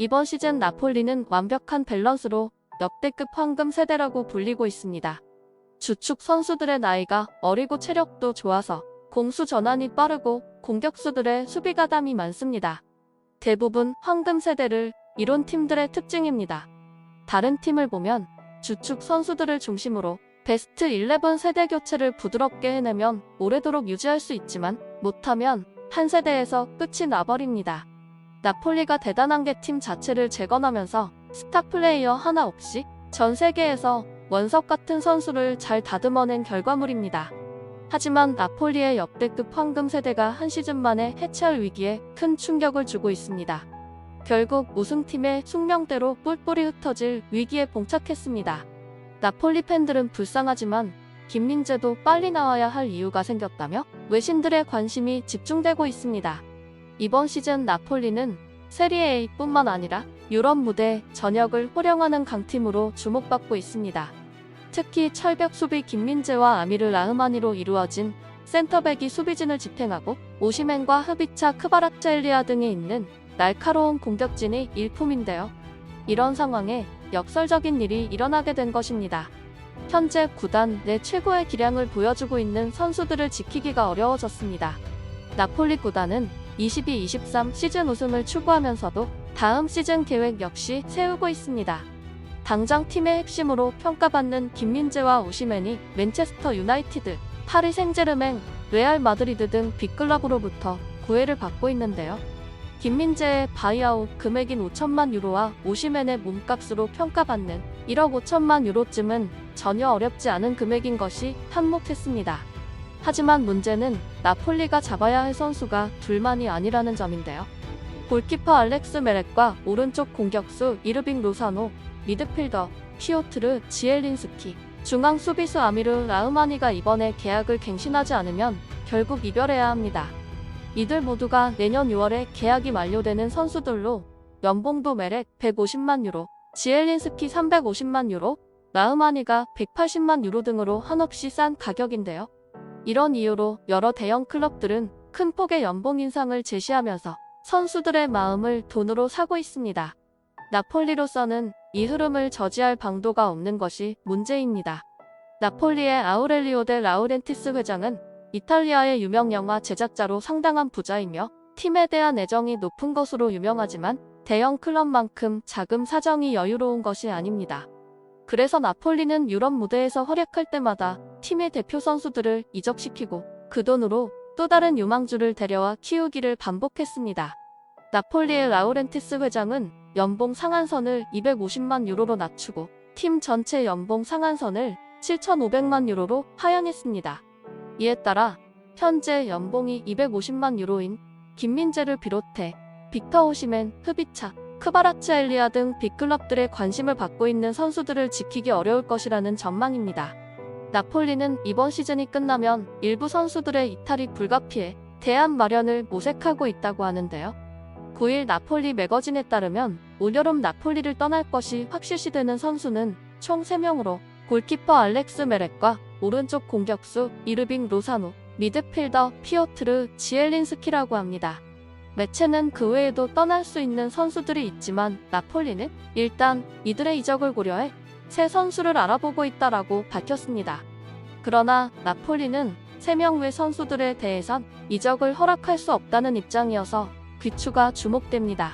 이번 시즌 나폴리는 완벽한 밸런스로 역대급 황금 세대라고 불리고 있습니다. 주축 선수들의 나이가 어리고 체력도 좋아서 공수 전환이 빠르고 공격수들의 수비 가담이 많습니다. 대부분 황금 세대를 이룬 팀들의 특징입니다. 다른 팀을 보면 주축 선수들을 중심으로 베스트 11 세대 교체를 부드럽게 해내면 오래도록 유지할 수 있지만 못하면 한 세대에서 끝이 나버립니다. 나폴리가 대단한 게 팀 자체를 재건하면서 스타 플레이어 하나 없이 전 세계에서 원석 같은 선수를 잘 다듬어낸 결과물입니다. 하지만 나폴리의 역대급 황금 세대가 한 시즌 만에 해체할 위기에 큰 충격을 주고 있습니다. 결국 우승팀의 숙명대로 뿔뿔이 흩어질 위기에 봉착했습니다. 나폴리 팬들은 불쌍하지만 김민재도 빨리 나와야 할 이유가 생겼다며 외신들의 관심이 집중되고 있습니다. 이번 시즌 나폴리는 세리에 A뿐만 아니라 유럽 무대 전역을 호령하는 강팀으로 주목받고 있습니다. 특히 철벽 수비 김민재와 아미르 라흐마니로 이루어진 센터백이 수비진을 지탱하고 오시멘과 흐비차 크바라츠엘리아 등이 있는 날카로운 공격진이 일품인데요. 이런 상황에 역설적인 일이 일어나게 된 것입니다. 현재 구단 내 최고의 기량을 보여주고 있는 선수들을 지키기가 어려워졌습니다. 나폴리 구단은 22-23 시즌 우승을 추구하면서도 다음 시즌 계획 역시 세우고 있습니다. 당장 팀의 핵심으로 평가받는 김민재와 오시멘이 맨체스터 유나이티드, 파리 생제르맹, 레알 마드리드 등 빅클럽으로부터 구애를 받고 있는데요. 김민재의 바이아웃 금액인 5천만 유로와 오시멘의 몸값으로 평가받는 1억 5천만 유로쯤은 전혀 어렵지 않은 금액인 것이 한몫했습니다. 하지만 문제는 나폴리가 잡아야 할 선수가 둘만이 아니라는 점인데요. 골키퍼 알렉스 메렉과 오른쪽 공격수 이르빙 로사노, 미드필더 피오트르 지엘린스키, 중앙 수비수 아미르 라흐마니가 이번에 계약을 갱신하지 않으면 결국 이별해야 합니다. 이들 모두가 내년 6월에 계약이 만료되는 선수들로 연봉도 메렉 150만 유로, 지엘린스키 350만 유로, 라흐마니가 180만 유로 등으로 한없이 싼 가격인데요. 이런 이유로 여러 대형 클럽들은 큰 폭의 연봉 인상을 제시하면서 선수들의 마음을 돈으로 사고 있습니다. 나폴리로서는 이 흐름을 저지할 방도가 없는 것이 문제입니다. 나폴리의 아우렐리오 데 라우렌티스 회장은 이탈리아의 유명 영화 제작자로 상당한 부자이며 팀에 대한 애정이 높은 것으로 유명하지만 대형 클럽만큼 자금 사정이 여유로운 것이 아닙니다. 그래서 나폴리는 유럽 무대에서 활약할 때마다 팀의 대표 선수들을 이적시키고 그 돈으로 또 다른 유망주를 데려와 키우기를 반복했습니다. 나폴리의 라우렌티스 회장은 연봉 상한선을 250만 유로로 낮추고 팀 전체 연봉 상한선을 7,500만 유로로 하향했습니다. 이에 따라 현재 연봉이 250만 유로인 김민재를 비롯해 빅터 오시멘, 흐비차, 크바라츠엘리아 등 빅클럽들의 관심을 받고 있는 선수들을 지키기 어려울 것이라는 전망입니다. 나폴리는 이번 시즌이 끝나면 일부 선수들의 이탈이 불가피해 대안 마련을 모색하고 있다고 하는데요. 9일 나폴리 매거진에 따르면 올여름 나폴리를 떠날 것이 확실시되는 선수는 총 3명으로 골키퍼 알렉스 메렉과 오른쪽 공격수 이르빙 로사노, 미드필더 피오트르 지엘린스키라고 합니다. 매체는 그 외에도 떠날 수 있는 선수들이 있지만 나폴리는 일단 이들의 이적을 고려해 새 선수를 알아보고 있다라고 밝혔습니다. 그러나 나폴리는 3명 외 선수들에 대해선 이적을 허락할 수 없다는 입장이어서 귀추가 주목됩니다.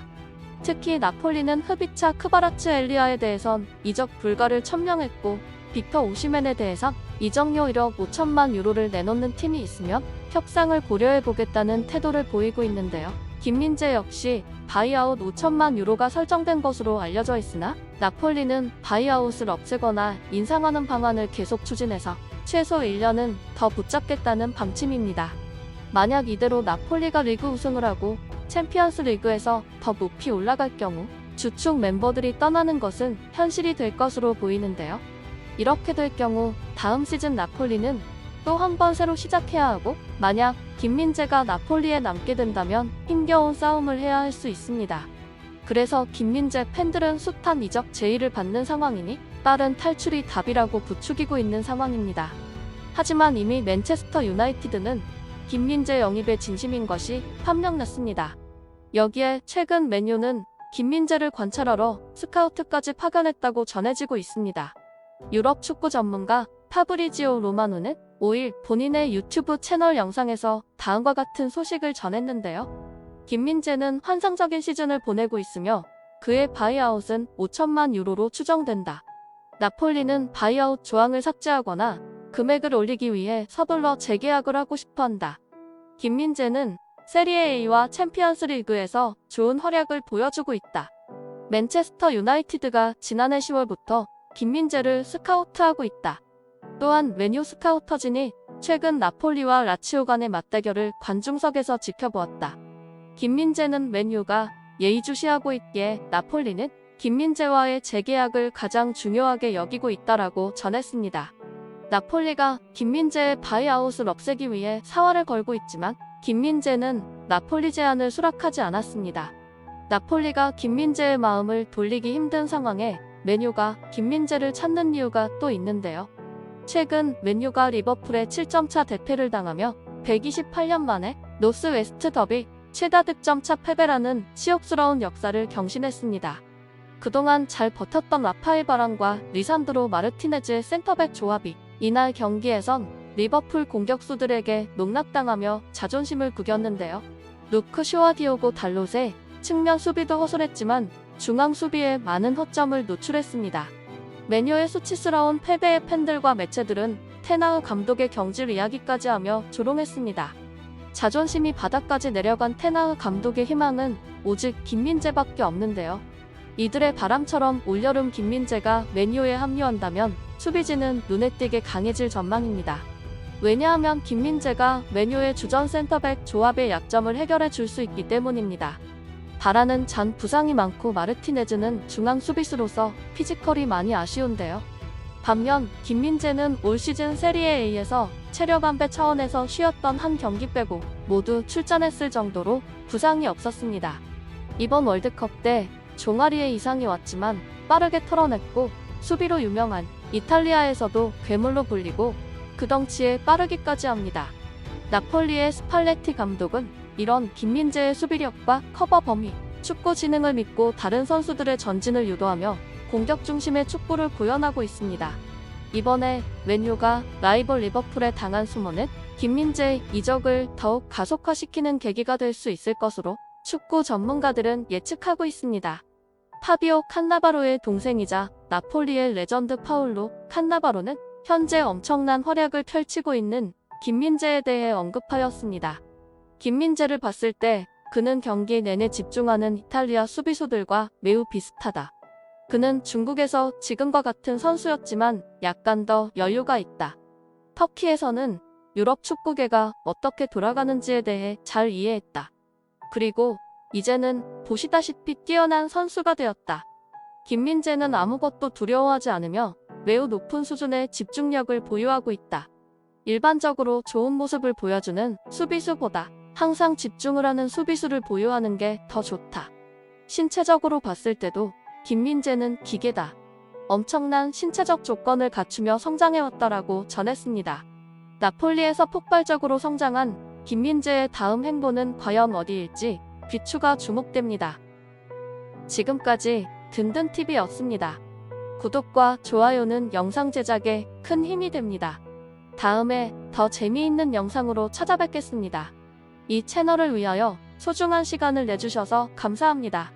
특히 나폴리는 흐비차 크바라츠엘리아에 대해선 이적 불가를 천명했고 빅터 오시멘에 대해선 이적료 1억 5천만 유로를 내놓는 팀이 있으면 협상을 고려해보겠다는 태도를 보이고 있는데요. 김민재 역시 바이아웃 5천만 유로가 설정된 것으로 알려져 있으나 나폴리는 바이아웃을 없애거나 인상하는 방안을 계속 추진해서 최소 1년은 더 붙잡겠다는 방침입니다. 만약 이대로 나폴리가 리그 우승을 하고 챔피언스 리그에서 더 높이 올라갈 경우 주축 멤버들이 떠나는 것은 현실이 될 것으로 보이는데요. 이렇게 될 경우 다음 시즌 나폴리는 또 한 번 새로 시작해야 하고 만약 김민재가 나폴리에 남게 된다면 힘겨운 싸움을 해야 할 수 있습니다. 그래서 김민재 팬들은 숱한 이적 제의를 받는 상황이니 빠른 탈출이 답이라고 부추기고 있는 상황입니다. 하지만 이미 맨체스터 유나이티드는 김민재 영입에 진심인 것이 판명났습니다. 여기에 최근 맨유는 김민재를 관찰하러 스카우트까지 파견했다고 전해지고 있습니다. 유럽 축구 전문가 파브리지오 로마노는 5일 본인의 유튜브 채널 영상에서 다음과 같은 소식을 전했는데요. 김민재는 환상적인 시즌을 보내고 있으며 그의 바이아웃은 5천만 유로로 추정된다. 나폴리는 바이아웃 조항을 삭제하거나 금액을 올리기 위해 서둘러 재계약을 하고 싶어한다. 김민재는 세리에 A와 챔피언스 리그에서 좋은 활약을 보여주고 있다. 맨체스터 유나이티드가 지난해 10월부터 김민재를 스카우트하고 있다. 또한 맨유 스카우터진이 최근 나폴리와 라치오 간의 맞대결을 관중석에서 지켜보았다. 김민재는 맨유가 예의주시하고 있기에 나폴리는 김민재와의 재계약을 가장 중요하게 여기고 있다라고 전했습니다. 나폴리가 김민재의 바이아웃을 없애기 위해 사활을 걸고 있지만 김민재는 나폴리 제안을 수락하지 않았습니다. 나폴리가 김민재의 마음을 돌리기 힘든 상황에 맨유가 김민재를 찾는 이유가 또 있는데요. 최근 맨유가 리버풀의 7점차 대패를 당하며 128년 만에 노스웨스트 더비 최다 득점차 패배라는 치욕스러운 역사를 경신했습니다. 그동안 잘 버텼던 라파엘 바란과 리산드로 마르티네즈의 센터백 조합이 이날 경기에선 리버풀 공격수들에게 농락당하며 자존심을 구겼는데요. 루크 쇼와 디오고 달롯의 측면 수비도 허술했지만 중앙 수비에 많은 허점을 노출했습니다. 맨유의 수치스러운 패배에 팬들과 매체들은 테나흐 감독의 경질 이야기까지 하며 조롱했습니다. 자존심이 바닥까지 내려간 테나흐 감독의 희망은 오직 김민재밖에 없는데요. 이들의 바람처럼 올여름 김민재가 맨유에 합류한다면 수비진은 눈에 띄게 강해질 전망입니다. 왜냐하면 김민재가 맨유의 주전 센터백 조합의 약점을 해결해 줄 수 있기 때문입니다. 바라는 잔 부상이 많고 마르티네즈는 중앙 수비수로서 피지컬이 많이 아쉬운데요. 반면 김민재는 올 시즌 세리에 A에서 체력 안배 차원에서 쉬었던 한 경기 빼고 모두 출전했을 정도로 부상이 없었습니다. 이번 월드컵 때 종아리에 이상이 왔지만 빠르게 털어냈고 수비로 유명한 이탈리아에서도 괴물로 불리고 그 덩치에 빠르기까지 합니다. 나폴리의 스팔레티 감독은 이런 김민재의 수비력과 커버 범위, 축구 지능을 믿고 다른 선수들의 전진을 유도하며 공격 중심의 축구를 구현하고 있습니다. 이번에 맨유가 라이벌 리버풀에 당한 수모는 김민재의 이적을 더욱 가속화시키는 계기가 될 수 있을 것으로 축구 전문가들은 예측하고 있습니다. 파비오 칸나바로의 동생이자 나폴리의 레전드 파울로 칸나바로는 현재 엄청난 활약을 펼치고 있는 김민재에 대해 언급하였습니다. 김민재를 봤을 때 그는 경기 내내 집중하는 이탈리아 수비수들과 매우 비슷하다. 그는 중국에서 지금과 같은 선수였지만 약간 더 여유가 있다. 터키에서는 유럽 축구계가 어떻게 돌아가는지에 대해 잘 이해했다. 그리고 이제는 보시다시피 뛰어난 선수가 되었다. 김민재는 아무것도 두려워하지 않으며 매우 높은 수준의 집중력을 보유하고 있다. 일반적으로 좋은 모습을 보여주는 수비수보다 항상 집중을 하는 수비수를 보유하는 게 더 좋다. 신체적으로 봤을 때도 김민재는 기계다. 엄청난 신체적 조건을 갖추며 성장해왔다라고 전했습니다. 나폴리에서 폭발적으로 성장한 김민재의 다음 행보는 과연 어디일지 귀추가 주목됩니다. 지금까지 든든TV였습니다. 구독과 좋아요는 영상 제작에 큰 힘이 됩니다. 다음에 더 재미있는 영상으로 찾아뵙겠습니다. 이 채널을 위하여 소중한 시간을 내주셔서 감사합니다.